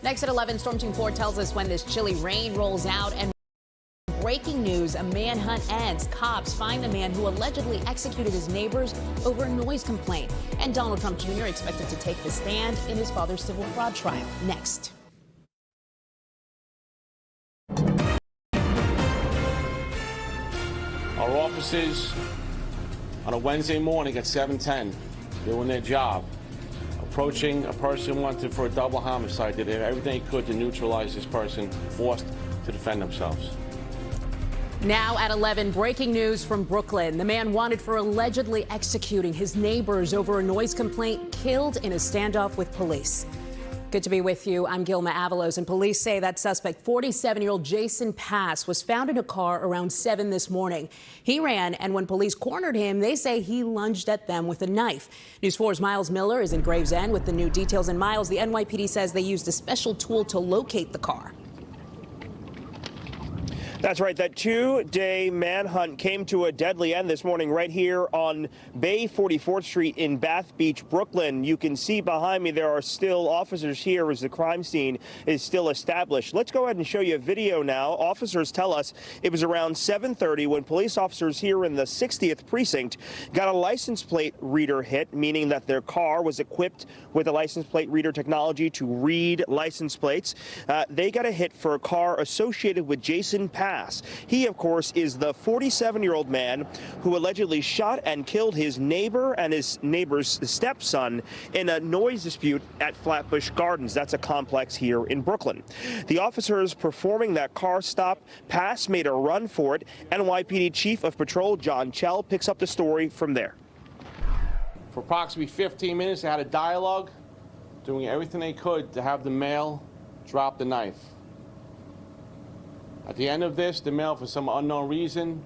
Next at 11, Storm Team 4 tells us when this chilly rain rolls out. And breaking news, a manhunt ends. Cops find the man who allegedly executed his neighbors over a noise complaint. And Donald Trump Jr. expected to take the stand in his father's civil fraud trial. Next. Our officers on a Wednesday morning at 7:10 doing their job, approaching a person wanted for a double homicide. They did everything they could to neutralize this person, forced to defend themselves. Now at 11, breaking news from Brooklyn. The man wanted for allegedly executing his neighbors over a noise complaint, killed in a standoff with police. Good to be with you. I'm Gilma Avalos, and police say that suspect, 47-year-old Jason Pass, was found in a car around 7 this morning. He ran, and when police cornered him, they say he lunged at them with a knife. News 4's Miles Miller is in Gravesend with the new details. And Miles, the NYPD says they used a special tool to locate the car. That's right. That two-day manhunt came to a deadly end this morning right here on Bay 44th Street in Bath Beach, Brooklyn. You can see behind me there are still officers here as the crime scene is still established. Let's go ahead and show you a video now. Officers tell us it was around 7:30 when police officers here in the 60th precinct got a license plate reader hit, meaning that their car was equipped with a license plate reader technology to read license plates. They got a hit for a car associated with Jason Pass. He, of course, is the 47-year-old man who allegedly shot and killed his neighbor and his neighbor's stepson in a noise dispute at Flatbush Gardens. That's a complex here in Brooklyn. The officers performing that car stop, Pass made a run for it. NYPD Chief of Patrol John Chell picks up the story from there. For approximately 15 minutes, they had a dialogue, doing everything they could to have the male drop the knife. At the end of this, the male, for some unknown reason,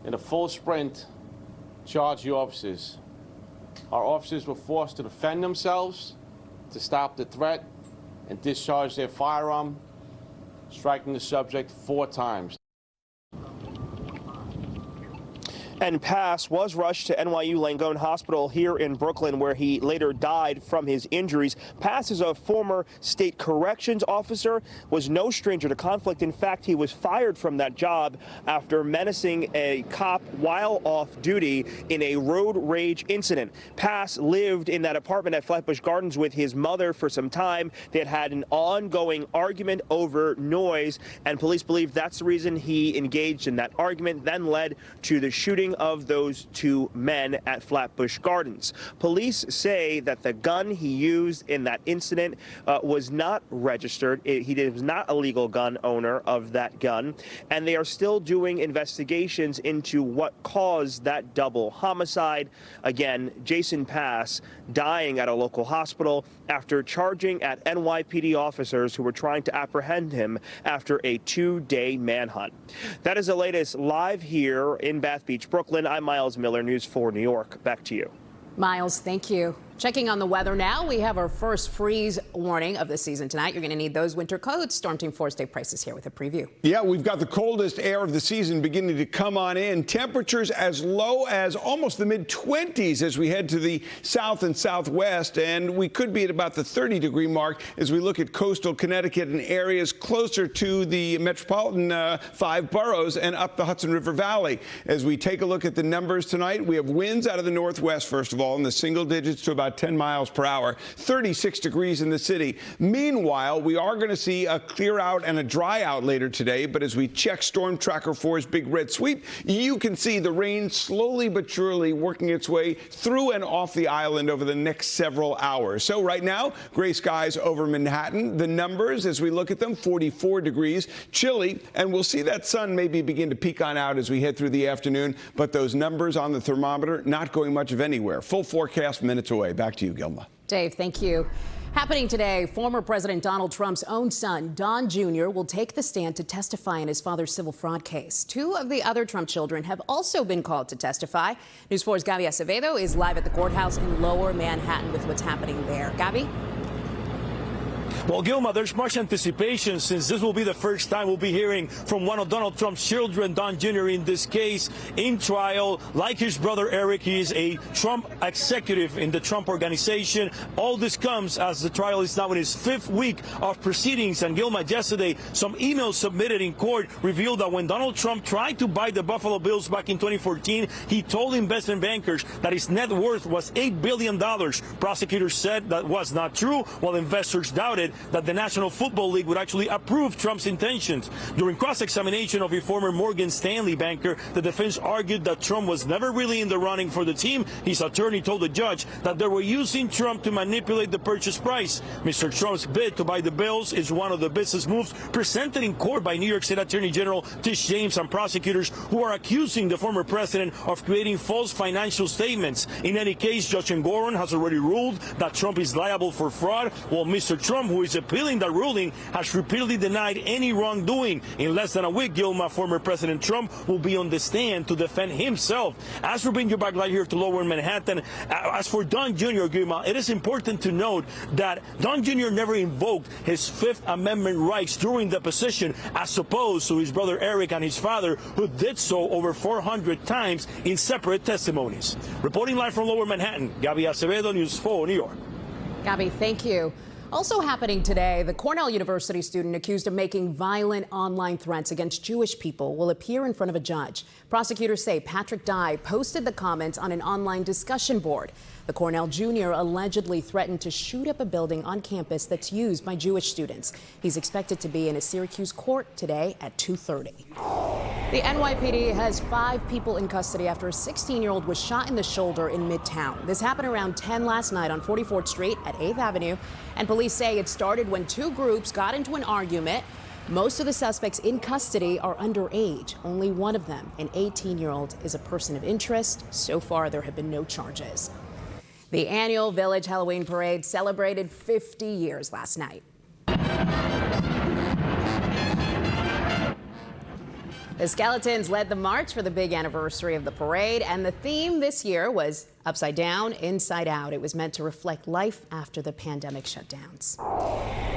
in a full sprint, charged the officers. Our officers were forced to defend themselves, to stop the threat, and discharge their firearm, striking the subject 4 times. And Pass was rushed to NYU Langone Hospital here in Brooklyn, where he later died from his injuries. Pass is a former state corrections officer, was no stranger to conflict. In fact, he was fired from that job after menacing a cop while off duty in a road rage incident. Pass lived in that apartment at Flatbush Gardens with his mother for some time. They had had an ongoing argument over noise, and police believe that's the reason he engaged in that argument, then led to the shooting of those 2 men at Flatbush Gardens. Police say that the gun he used in that incident was not registered. He was not a legal gun owner of that gun, and they are still doing investigations into what caused that double homicide. Again, Jason Pass dying at a local hospital after charging at NYPD officers who were trying to apprehend him after a 2-day manhunt. That is the latest live here in Bath Beach, Brooklyn. I'm Miles Miller, News 4 New York. Back to you. Miles, thank you. Checking on the weather now, we have our first freeze warning of the season tonight. You're going to need those winter coats. Storm Team 4's Dave Price is here with a preview. Yeah, we've got the coldest air of the season beginning to come on in. Temperatures as low as almost the mid-20s as we head to the south and southwest, and we could be at about the 30-degree mark as we look at coastal Connecticut and areas closer to the metropolitan 5 boroughs and up the Hudson River Valley. As we take a look at the numbers tonight, we have winds out of the northwest, first of all, in the single digits to about 10 miles per hour, 36 degrees in the city. Meanwhile, we are going to see a clear out and a dry out later today, but as we check Storm Tracker 4's big red sweep, you can see the rain slowly but surely working its way through and off the island over the next several hours. So right now, gray skies over Manhattan. The numbers, as we look at them, 44 degrees, chilly, and we'll see that sun maybe begin to peek on out as we head through the afternoon, but those numbers on the thermometer not going much of anywhere. Full forecast minutes away. Back to you, Gilma. Dave, thank you. Happening today, former President Donald Trump's own son, Don Jr., will take the stand to testify in his father's civil fraud case. 2 of the other Trump children have also been called to testify. News 4's Gabby Acevedo is live at the courthouse in Lower Manhattan with what's happening there. Gabby? Well, Gilma, there's much anticipation since this will be the first time we'll be hearing from one of Donald Trump's children, Don Jr., in this case, in trial. Like his brother Eric, he is a Trump executive in the Trump organization. All this comes as the trial is now in its 5th week of proceedings. And Gilma, yesterday, some emails submitted in court revealed that when Donald Trump tried to buy the Buffalo Bills back in 2014, he told investment bankers that his net worth was $8 billion. Prosecutors said that was not true, while investors doubted that the National Football League would actually approve Trump's intentions. During cross-examination of a former Morgan Stanley banker, the defense argued that Trump was never really in the running for the team. His attorney told the judge that they were using Trump to manipulate the purchase price. Mr. Trump's bid to buy the Bills is one of the business moves presented in court by New York State Attorney General Tish James and prosecutors who are accusing the former president of creating false financial statements. In any case, Judge Engoron has already ruled that Trump is liable for fraud, while Mr. Trump, who is appealing the ruling, has repeatedly denied any wrongdoing. In less than a week, Gilma, former President Trump will be on the stand to defend himself. As we bring you back live here to Lower Manhattan, as for Don Jr., Gilma, it is important to note that Don Jr. never invoked his Fifth Amendment rights during the deposition, as opposed to his brother Eric and his father, who did so over 400 times in separate testimonies. Reporting live from Lower Manhattan, Gabby Acevedo, News 4, New York. Gabby, thank you. Also happening today, the Cornell University student accused of making violent online threats against Jewish people will appear in front of a judge. Prosecutors say Patrick Dye posted the comments on an online discussion board. The Cornell junior allegedly threatened to shoot up a building on campus that's used by Jewish students. He's expected to be in a Syracuse court today at 2:30. The NYPD has 5 people in custody after a 16-year-old was shot in the shoulder in Midtown. This happened around 10 last night on 44th Street at 8th Avenue, and police say it started when 2 groups got into an argument. Most of the suspects in custody are underage. Only one of them, an 18-year-old, is a person of interest. So far, there have been no charges. The annual Village Halloween Parade celebrated 50 years last night. The Skeletons led the march for the big anniversary of the parade, and the theme this year was Upside Down, Inside Out. It was meant to reflect life after the pandemic shutdowns.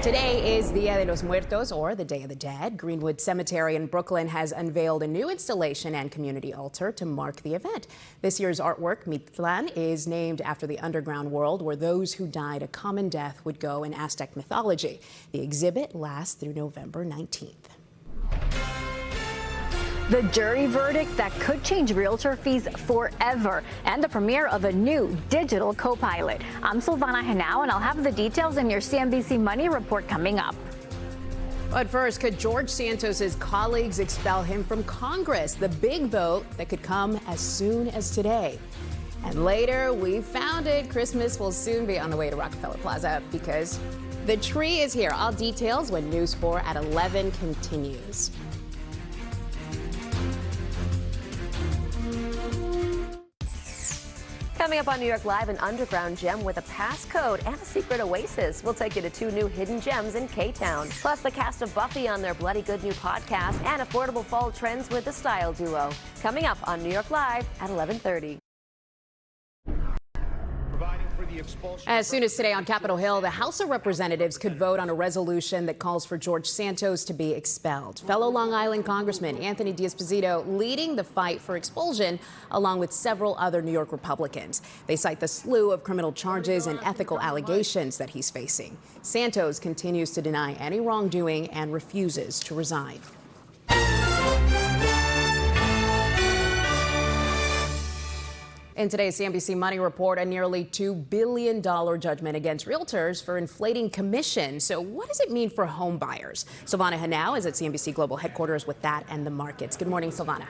Today is Dia de los Muertos, or the Day of the Dead. Greenwood Cemetery in Brooklyn has unveiled a new installation and community altar to mark the event. This year's artwork, Mictlan, is named after the underground world where those who died a common death would go in Aztec mythology. The exhibit lasts through November 19th. The jury verdict that could change realtor fees forever, and the premiere of a new digital co-pilot. I'm Silvana Henao, and I'll have the details in your CNBC Money Report coming up. But first, could George Santos's colleagues expel him from Congress? The big vote that could come as soon as today. And later, we found it. Christmas will soon be on the way to Rockefeller Plaza because the tree is here. All details when News 4 at 11 continues. Coming up on New York Live, an underground gem with a passcode and a secret oasis. We'll take you to 2 new hidden gems in K-Town. Plus, the cast of Buffy on their Bloody Good new podcast and affordable fall trends with the style duo. Coming up on New York Live at 11:30. As soon as today on Capitol Hill, the House of Representatives could vote on a resolution that calls for George Santos to be expelled. Fellow Long Island Congressman Anthony D'Esposito leading the fight for expulsion, along with several other New York Republicans. They cite the slew of criminal charges and ethical allegations that he's facing. Santos continues to deny any wrongdoing and refuses to resign. In today's CNBC Money Report, a nearly $2 billion judgment against realtors for inflating commissions. So what does it mean for home buyers? Silvana Henao is at CNBC Global Headquarters with that and the markets. Good morning, Silvana.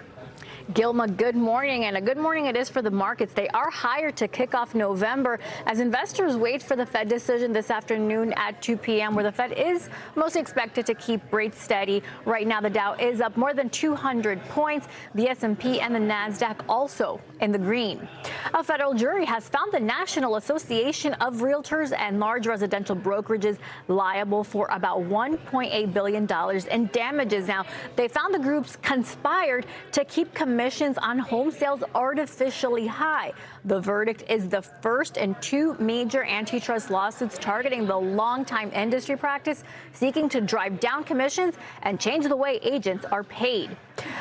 Gilma, good morning, and a good morning it is for the markets. They are higher to kick off November as investors wait for the Fed decision this afternoon at 2 p.m., where the Fed is most expected to keep rates steady. Right now, the Dow is up more than 200 points. The S&P and the NASDAQ also in the green. A federal jury has found the National Association of Realtors and Large Residential Brokerages liable for about $1.8 billion in damages. Now, they found the groups conspired to keep commissions commissions on home sales artificially high. The verdict is the first in 2 major antitrust lawsuits targeting the longtime industry practice, seeking to drive down commissions and change the way agents are paid.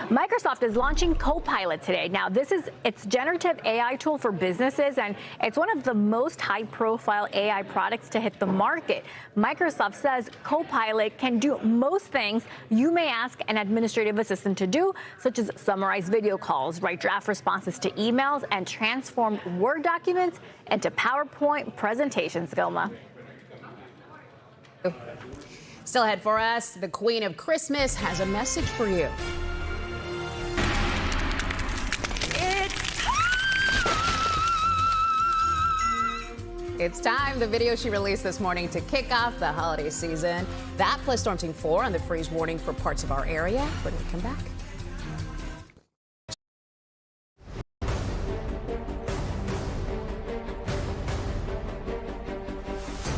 Microsoft is launching Copilot today. Now, this is its generative AI tool for businesses, and it's one of the most high-profile AI products to hit the market. Microsoft says Copilot can do most things you may ask an administrative assistant to do, such as summarize video calls, write draft responses to emails, and transform Word documents into PowerPoint presentations, Gilma. Still ahead for us, the Queen of Christmas has a message for you. It's time. The video she released this morning to kick off the holiday season. That plus Storm Team 4 on the freeze warning for parts of our area when we come back.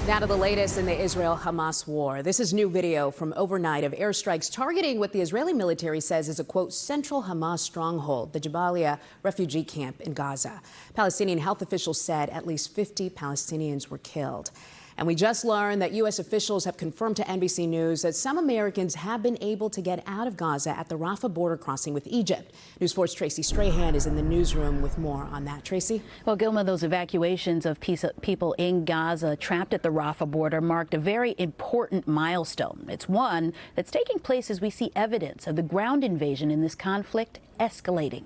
Now to the latest in the Israel-Hamas war. This is new video from overnight of airstrikes targeting what the Israeli military says is a, quote, central Hamas stronghold, the Jabalia refugee camp in Gaza. Palestinian health officials said at least 50 Palestinians were killed. And we just learned that U.S. officials have confirmed to NBC News that some Americans have been able to get out of Gaza at the Rafah border crossing with Egypt. News 4's Tracy Strahan is in the newsroom with more on that. Tracy? Well, Gilma, those evacuations of people in Gaza trapped at the Rafah border marked a very important milestone. It's one that's taking place as we see evidence of the ground invasion in this conflict escalating.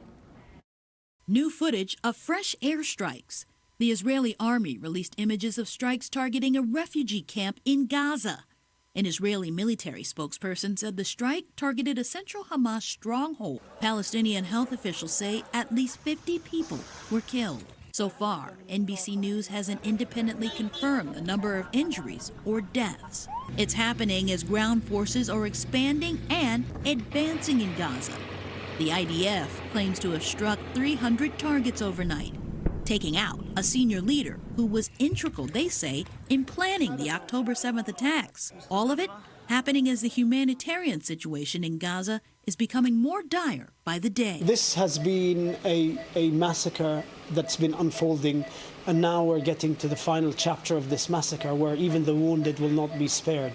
New footage of fresh airstrikes. The Israeli army released images of strikes targeting a refugee camp in Gaza. An Israeli military spokesperson said the strike targeted a central Hamas stronghold. Palestinian health officials say at least 50 people were killed. So far, NBC News hasn't independently confirmed the number of injuries or deaths. It's happening as ground forces are expanding and advancing in Gaza. The IDF claims to have struck 300 targets overnight, taking out a senior leader who was integral, they say, in planning the October 7th attacks. All of it happening as the humanitarian situation in Gaza is becoming more dire by the day. This has been a massacre that's been unfolding, and now we're getting to the final chapter of this massacre where even the wounded will not be spared.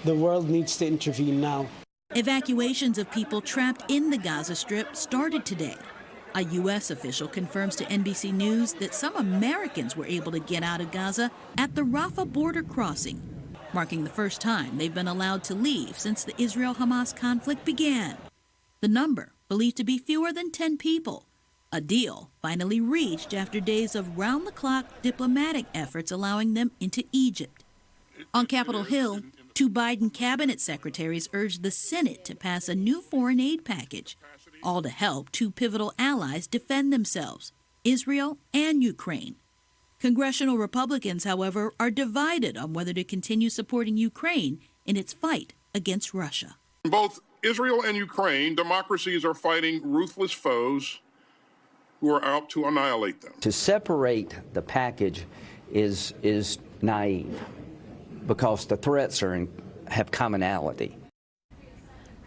The world needs to intervene now. Evacuations of people trapped in the Gaza Strip started today. A U.S. official confirms to NBC News that some Americans were able to get out of Gaza at the Rafah border crossing, marking the first time they've been allowed to leave since the Israel-Hamas conflict began. The number believed to be fewer than 10 people. A deal finally reached after days of round-the-clock diplomatic efforts allowing them into Egypt. On Capitol Hill, 2 Biden cabinet secretaries urged the Senate to pass a new foreign aid package, all to help 2 pivotal allies defend themselves, Israel and Ukraine. Congressional Republicans, however, are divided on whether to continue supporting Ukraine in its fight against Russia. In both Israel and Ukraine, democracies are fighting ruthless foes who are out to annihilate them. To separate the package is naive because the threats have commonality.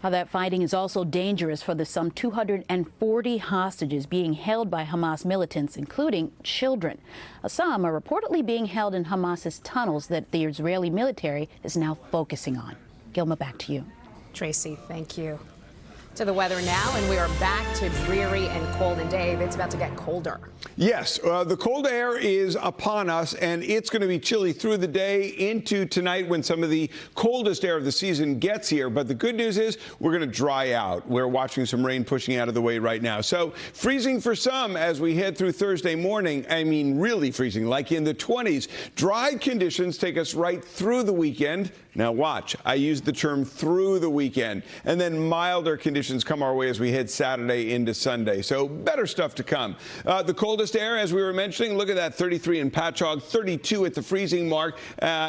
How that fighting is also dangerous for the some 240 hostages being held by Hamas militants, including children. Some are reportedly being held in Hamas's tunnels that the Israeli military is now focusing on. Gilma, back to you. Tracy, thank you. To the weather now, and we are back to dreary and cold. And Dave, it's about to get colder. Yes, the cold air is upon us, and it's going to be chilly through the day into tonight when some of the coldest air of the season gets here. But the good news is we're going to dry out. We're watching some rain pushing out of the way right now. So freezing for some as we head through Thursday morning. I mean, really freezing, like in the 20s. Dry conditions take us right through the weekend. Now watch, I use the term through the weekend, and then milder conditions come our way as we head Saturday into Sunday. So better stuff to come. The coldest air, as we were mentioning, look at that, 33 in Patchogue, 32 at the freezing mark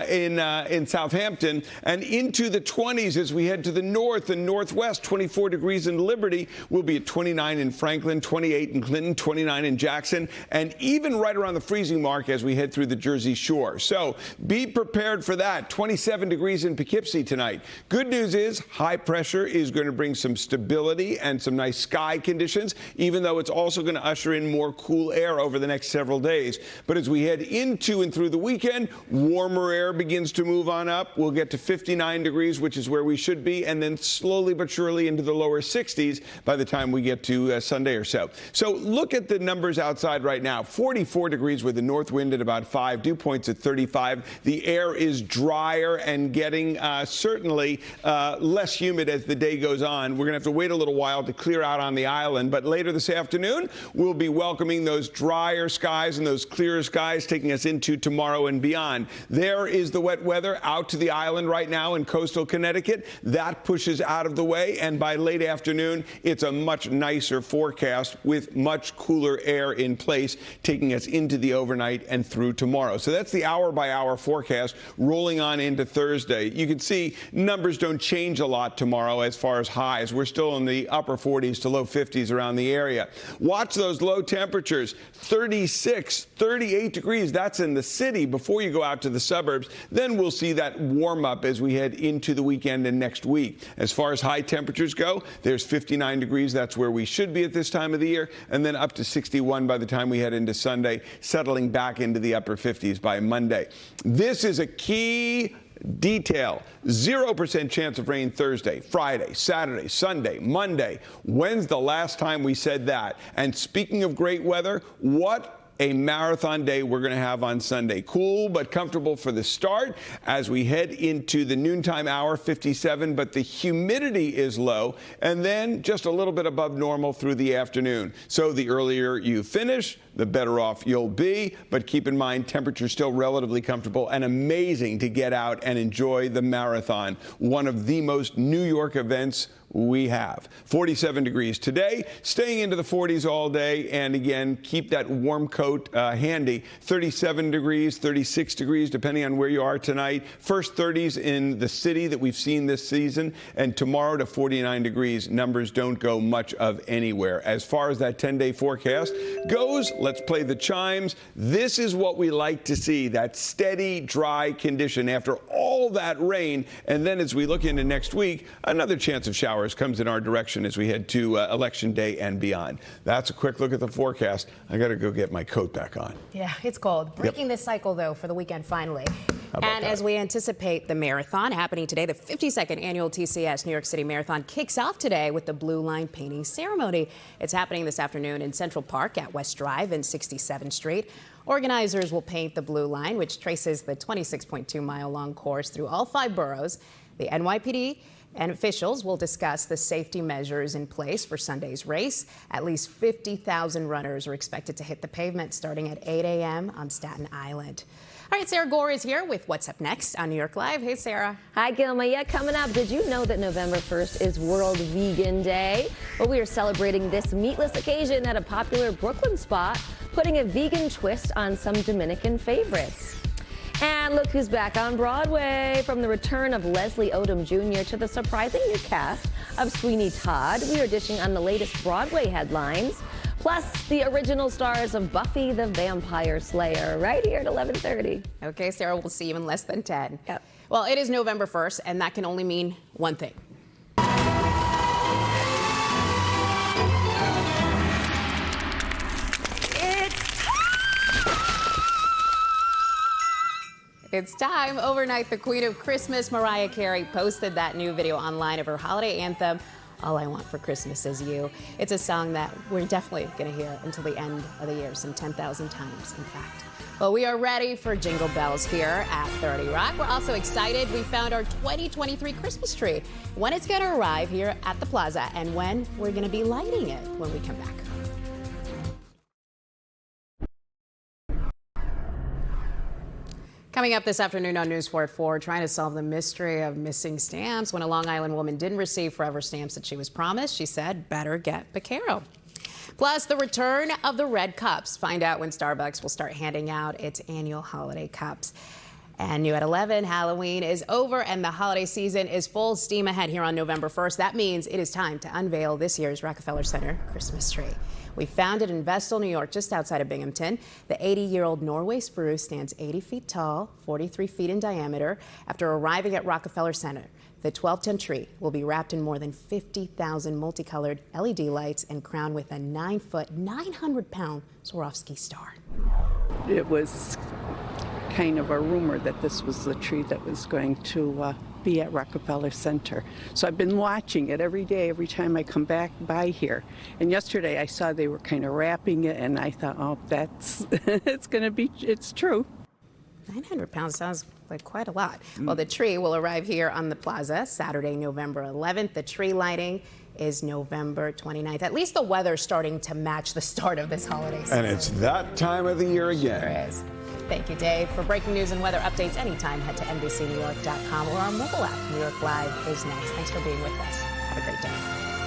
in Southampton, and into the 20s as we head to the north and northwest. 24 degrees in Liberty. We'll be at 29 in Franklin, 28 in Clinton, 29 in Jackson, and even right around the freezing mark as we head through the Jersey Shore. So be prepared for that. 27 degrees degrees in Poughkeepsie tonight. Good news is high pressure is going to bring some stability and some nice sky conditions, even though it's also going to usher in more cool air over the next several days. But as we head into and through the weekend, warmer air begins to move on up. We'll get to 59 degrees, which is where we should be, and then slowly but surely into the lower 60s by the time we get to Sunday or so. So look at the numbers outside right now. 44 degrees with the north wind at about 5, dew points at 35. The air is drier and getting certainly less humid as the day goes on. We're going to have to wait a little while to clear out on the island, but later this afternoon, we'll be welcoming those drier skies and those clearer skies, taking us into tomorrow and beyond. There is the wet weather out to the island right now in coastal Connecticut. That pushes out of the way, and by late afternoon, it's a much nicer forecast with much cooler air in place, taking us into the overnight and through tomorrow. So that's the hour-by-hour forecast rolling on into Thursday. You can see numbers don't change a lot tomorrow as far as highs. We're still in the upper 40s to low 50s around the area. Watch those low temperatures, 36, 38 degrees. That's in the city before you go out to the suburbs. Then we'll see that warm up as we head into the weekend and next week. As far as high temperatures go, there's 59 degrees. That's where we should be at this time of the year. And then up to 61 by the time we head into Sunday, settling back into the upper 50s by Monday. This is a key detail. 0% chance of rain Thursday, Friday, Saturday, Sunday, Monday. When's the last time we said that? And speaking of great weather, what a marathon day we're going to have on Sunday. Cool but comfortable for the start as we head into the noontime hour, 57, but the humidity is low, and then just a little bit above normal through the afternoon. So the earlier you finish, the better off you'll be. But keep in mind, temperature's still relatively comfortable and amazing to get out and enjoy the marathon, one of the most New York events we have. 47 degrees today, staying into the 40s all day, and again, keep that warm coat handy. 37 degrees, 36 degrees, depending on where you are tonight. First 30s in the city that we've seen this season, and tomorrow to 49 degrees. Numbers don't go much of anywhere. As far as that 10-day forecast goes, let's play the chimes. This is what we like to see, that steady, dry condition after all that rain. And then as we look into next week, another chance of showers comes in our direction as we head to Election Day and beyond. That's a quick look at the forecast. I got to go get my coat back on. Yeah, it's cold. Breaking this cycle, though, for the weekend finally. And as we anticipate the marathon happening today, the 52nd annual TCS New York City Marathon kicks off today with the Blue Line painting ceremony. It's happening this afternoon in Central Park at West Drive and 67th Street. Organizers will paint the Blue Line, which traces the 26.2-mile-long course through all 5 boroughs. The NYPD and officials will discuss the safety measures in place for Sunday's race. At least 50,000 runners are expected to hit the pavement starting at 8 a.m. on Staten Island. All right, Sarah Gore is here with What's Up Next on New York Live. Hey, Sarah. Hi, Gilma. Yeah, coming up, did you know that November 1st is World Vegan Day? Well, we are celebrating this meatless occasion at a popular Brooklyn spot, putting a vegan twist on some Dominican favorites. And look who's back on Broadway. From the return of Leslie Odom Jr. to the surprising new cast of Sweeney Todd, we are dishing on the latest Broadway headlines, plus the original stars of Buffy the Vampire Slayer, right here at 11:30. Okay, Sarah, we'll see you in less than 10. Yep. Well, it is November 1st, and that can only mean one thing. It's time. Overnight, the Queen of Christmas, Mariah Carey, posted that new video online of her holiday anthem, All I Want for Christmas Is You. It's a song that we're definitely going to hear until the end of the year, some 10,000 times, in fact. Well, we are ready for Jingle Bells here at 30 Rock. We're also excited. We found our 2023 Christmas tree, when it's going to arrive here at the Plaza, and when we're going to be lighting it when we come back. Coming up this afternoon on News 4 at 4, trying to solve the mystery of missing stamps. When a Long Island woman didn't receive forever stamps that she was promised, she said, better get Vaquero. Plus, the return of the red cups. Find out when Starbucks will start handing out its annual holiday cups. And new at 11, Halloween is over and the holiday season is full steam ahead here on November 1st. That means it is time to unveil this year's Rockefeller Center Christmas tree. We found it in Vestal, New York, just outside of Binghamton. The 80-year-old Norway spruce stands 80 feet tall, 43 feet in diameter. After arriving at Rockefeller Center, the 12-ton tree will be wrapped in more than 50,000 multicolored LED lights and crowned with a 9-foot, 900-pound Swarovski star. It was kind of a rumor that this was the tree that was going to be at Rockefeller Center. So I've been watching it every day, every time I come back by here. And yesterday I saw they were kind of wrapping it, and I thought, oh, that's, it's true. 900 pounds sounds like quite a lot. Well, the tree will arrive here on the plaza Saturday, November 11th. The tree lighting is November 29th. At least the weather's starting to match the start of this holiday season. And it's that time of the year again. Sure is. Thank you, Dave. For breaking news and weather updates anytime, head to NBCNewYork.com or our mobile app. New York Live is next. Thanks for being with us. Have a great day.